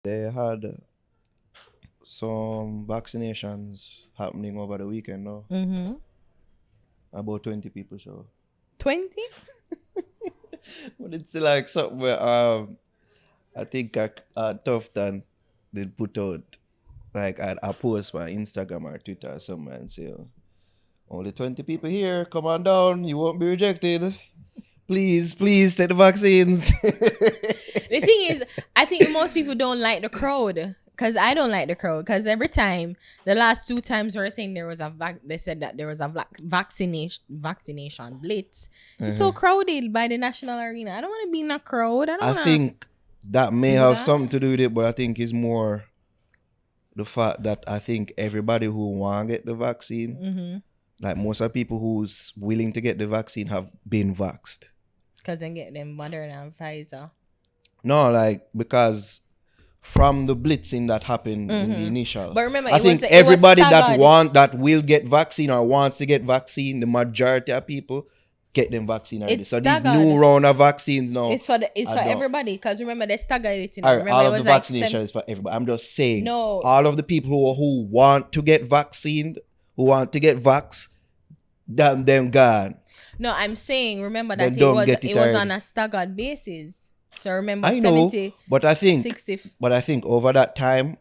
They had some vaccinations happening over the weekend now. Mm-hmm. About 20 people show. 20? But it's like something where I think Tufton did put out like a post on Instagram or Twitter or somewhere and say, "Oh, only 20 people here, come on down, you won't be rejected. Please, please take the vaccines." The thing is, I think most people don't like the crowd. Because I don't like the crowd. Because every time, the last two times we were saying there was they said that there was a vaccination blitz. It's so crowded by the National Arena. I don't want to be in a crowd. I I don't want think that may to do have that. something to do with it, but I think it's more the fact that I think everybody who want to get the vaccine, Mm-hmm. like most of the people who's willing to get the vaccine have been vaxxed. Because then get them Moderna and Pfizer. No, like because from the blitzing that happened in the initial, But remember, I think it was everybody that staggered. will get vaccine or wants to get vaccine, the majority of people get them vaccine already. It's So these new staggered. round of vaccines now, It's I for don't. everybody. Because remember, they staggered it. You know? All, right, Remember, all it of the was like vaccination is for everybody. I'm just saying, no, all of the people who want to get vaccinated, who want to get vax, damn them gone. no. I'm saying, remember Then that don't get it it was on already. a staggered basis. So remember, I know, 70, but I think, 60. over that time,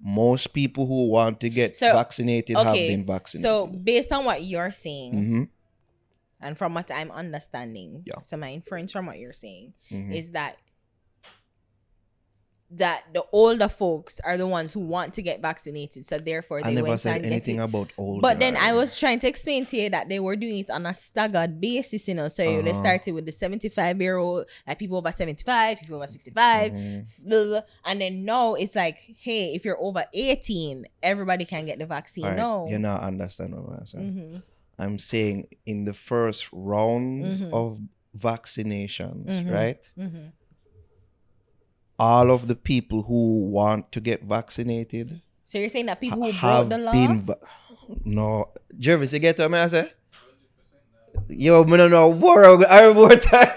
most people who want to get So vaccinated have okay. been So vaccinated. based on what you're saying, Mm-hmm. and from what I'm understanding, Yeah. so my inference from what you're saying Mm-hmm. is that the older folks are the ones who want to get vaccinated, so therefore I they never went said and get anything it. about older. But then I was trying to explain to you that they were doing it on a staggered basis, you know. So they started with the 75-year-old, like people over 75, people over 65, blah, blah, and then now it's like, hey, if you're over 18, everybody can get the vaccine. All right, No. you're not understanding what I'm saying. Mm-hmm. I'm saying in the first rounds of vaccinations, right? Mm-hmm. All of the people who want to get vaccinated So you're saying that people who broke have the law? been no, Jervis, you get what I say? Yo, me no know world I more time.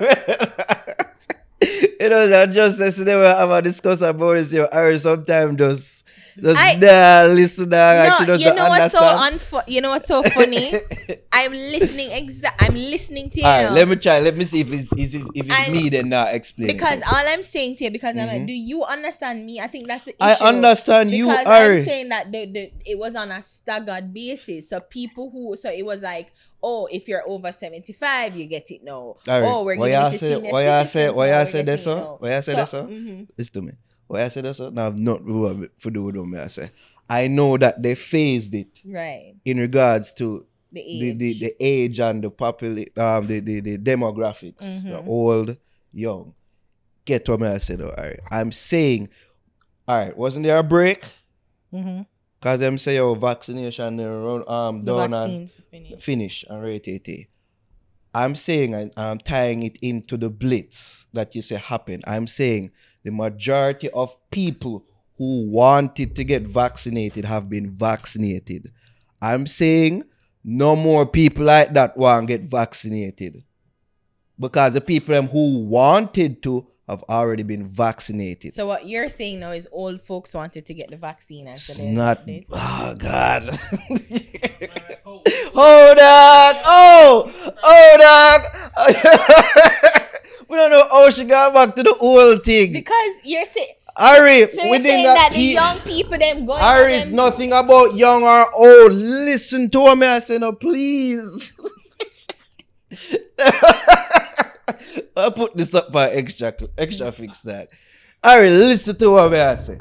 You know, that just yesterday we have a discuss about this. I sometimes just listen. Actually, just you don't know what's understand. you know what's so funny? I'm listening I'm listening to you. All right, now. let me try. Let me see if it's I'm- me then not explain Because it. all I'm saying to you, because I'm like, do you understand me? I think that's the issue. I understand you, because Ari. I'm saying that it was on a staggered basis. So it was like, oh, if you're over 75, you get it now. All right. Oh, we're giving it to senior Why I citizens. say now, we're this getting it so? now. Why I say this so? Listen to me. Why I say this so? Now not for do with me. I say I know that they phased it Right. in regards to The age. the age and the the demographics, the old, young. Get what me I said though. All right. I'm saying, all right, wasn't there a break? Mm-hmm. Cause them say your vaccination The done and vaccines finished. finish and rate. I'm saying I'm tying it into the blitz that you say happened. I'm saying the majority of people who wanted to get vaccinated have been vaccinated. I'm saying no more people like that want to get vaccinated. Because the people who wanted to have already been vaccinated. So what you're saying now is old folks wanted to get the vaccine. And so It's they not. did. Oh, God. Hold on. We don't know how she got back to the old thing. Because you're saying. Ari, So you're within saying that that the young people them going Ari, on it's them. nothing about young or old. Listen to me, I say no, please. I put this up by extra fix that. Ari, listen to what I say.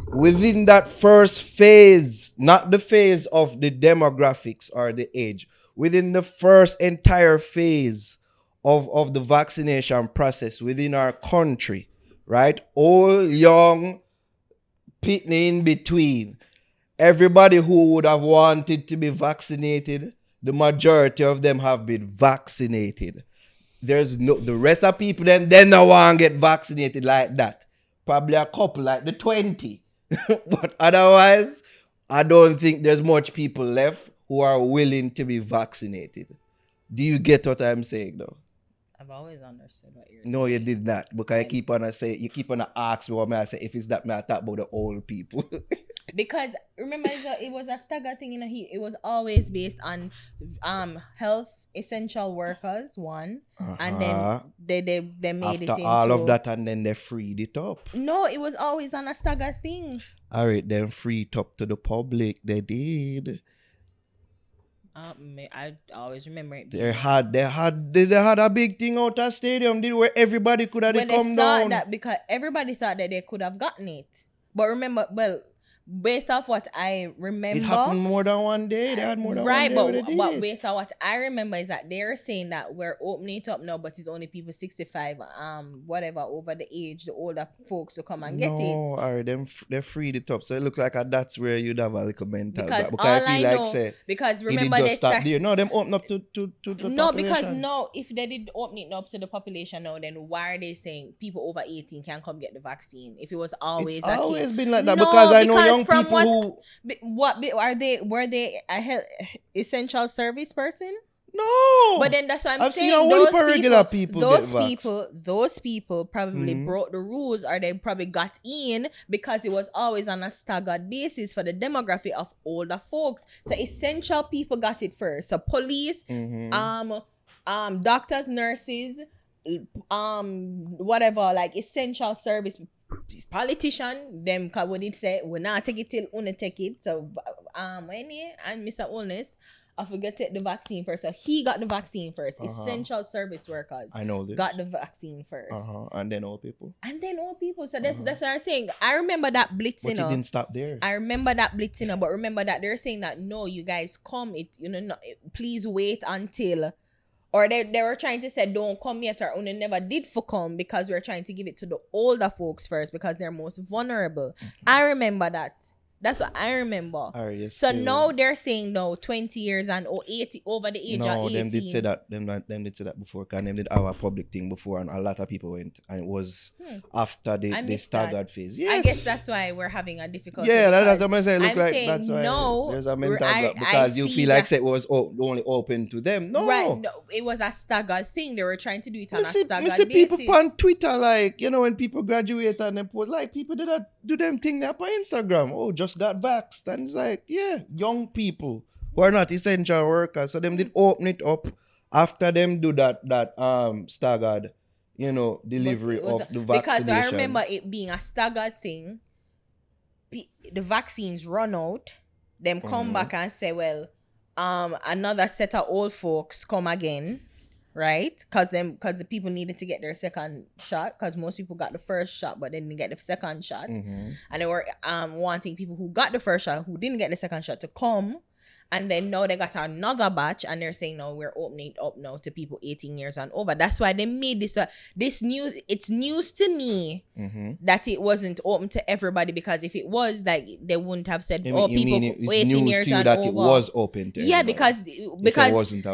Within that first phase, not the phase of the demographics or the age, within the first entire phase of the vaccination process within our country, right? Old, young, pitney in between. Everybody who would have wanted to be vaccinated, the majority of them have been vaccinated. There's no the rest of people then they no want to get vaccinated like that. Probably a couple like the 20. But otherwise, I don't think there's much people left who are willing to be vaccinated. Do you get what I'm saying though? I've always understood what you're No, saying. you did not. Because I- you keep on ask me what I say if it's that me I talk about the old people. Because remember, it was a stagger thing. It was always based on health essential workers one, and then they made After it into all of that, and then they freed it up. No, it was always on a stagger thing. All right, then free it up to the public. They did. I always remember it. They had a big thing out of stadium, did where everybody could have When they come thought down. that, because everybody thought that they could have gotten it, but remember, well, based off what I remember, It happened more than one day. They had more than right, one day. Where they but did it. based on what I remember is that they're saying that we're opening it up now, but it's only people 65, whatever, over the age, the older folks to come and get it. No, all right, they freed it up. So it looks like that's where you'd have a little mental Because gap. all I know, because it remember did they just stop start. there. No, them open up to the No, population. because no, if they did open it up to the population now, then why are they saying people over 18 can come get the vaccine? If it was always It's a always kid. been like that No, because I know because young from people who what are they? Were they a essential service person? no. But then that's what I'm I've saying. seen a whole Those heap of regular people get vaxxed. those people probably Mhm. broke the rules, or they probably got in because it was always on a staggered basis for the demography of older folks. So essential people got it first. So police, Mhm. doctors, nurses, whatever, like essential service. Politician, them when it say we not take it till una take it. So anyway, and Mr. Illness, I forget to take the vaccine first. So he got the vaccine 1st. Essential service workers I know this. got the vaccine first. And then old people. And then old people. So that's what I'm saying. I remember that blitz, But it didn't stop there. I remember that blitz, but remember that they're saying that no, you guys come, please wait until, or they were trying to say don't come yet, or only never did for come, because we're trying to give it to the older folks first because they're most vulnerable. I remember that. That's what I remember. So now they're saying no, 20 years and 80 over the age of 18. No, them did say that. Them did say that before. Because them did our public thing before, and a lot of people went, and it was after the staggered phase. Yes. I guess that's why we're having a difficulty. Yeah, that's what I'm saying. Look I'm like saying that's why no, there's a mental block, because you feel like it was only open to them. No, right? No, it was a staggered thing. They were trying to do it on a staggered see basis. people on Twitter, like, when people graduate and they put, like, people do them thing there on Instagram. Oh, just got vaxxed. And it's like, yeah, young people who are not essential workers. So them did open it up after them do that staggered, delivery of the vaccinations. Because I remember it being a staggered thing. The vaccines run out. Them come back and say, well, another set of old folks come again, right? Because the people needed to get their second shot, because most people got the first shot but they didn't get the second shot. And they were wanting people who got the first shot, who didn't get the second shot, to come. And then now they got another batch, and they're saying, no, we're opening it up now to people 18 years and over. That's why they made this news. It's news to me that it wasn't open to everybody, because if it was, like, they wouldn't have said, people 18 years and that over. It was open to everybody. Because it wasn't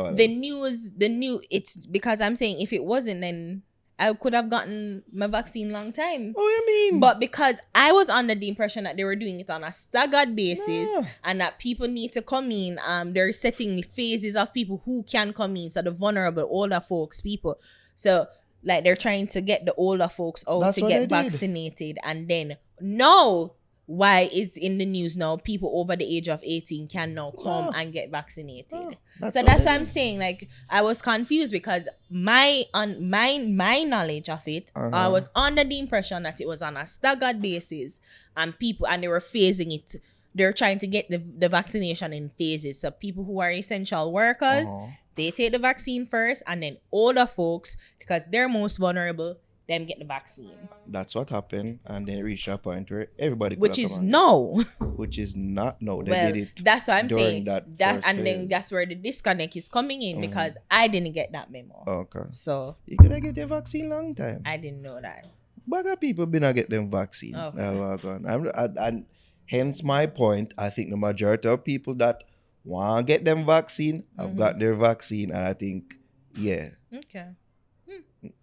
it's because I'm saying if it wasn't, then I could have gotten my vaccine long time. Oh, you mean? But because I was under the impression that they were doing it on a staggered basis, and that people need to come in, they're setting phases of people who can come in. So the vulnerable, older folks, people. So, like, they're trying to get the older folks out to get vaccinated. And then, no, why is in the news now people over the age of 18 can now come and get vaccinated. That's why I'm saying, like, I was confused, because my knowledge of it, I was under the impression that it was on a staggered basis, and they were phasing it. They're trying to get the vaccination in phases. So people who are essential workers, they take the vaccine first, and then older folks, because they're most vulnerable, them get the vaccine. That's what happened, and then it reached a point where everybody which is no. Which is not no. They Well, did it. that's what I'm saying. That and phase. then that's where the disconnect is coming in, because I didn't get that memo. Okay. So you could have get your vaccine long time. I didn't know that. But people been to get them vaccine. Okay. And hence my point. I think the majority of people that want to get them vaccine have got their vaccine, and I think, yeah. Okay.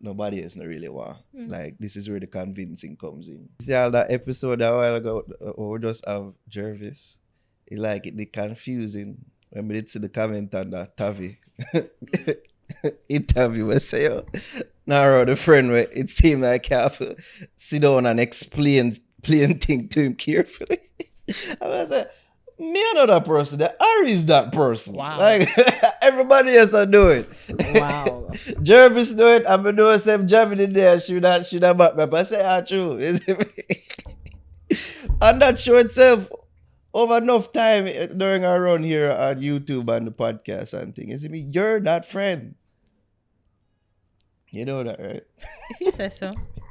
Nobody else not really want. Like, this is where the convincing comes in. See all that episode a while ago, we just have Jervis. It the confusing when we did see the comment on that Tavi. interview. I say, yo, Naro, the friend, where it seemed like I have to sit down and explain thing to him carefully. I was like, me another person. The Ari is that person. Wow. Like everybody else are do it. Wow. Jervis do it. I'm gonna do the same job in there. Should have back me up. I say, true. And that show itself over enough time during our run here on YouTube and the podcast and thing. You see me, you're that friend. You know that, right? If you say so.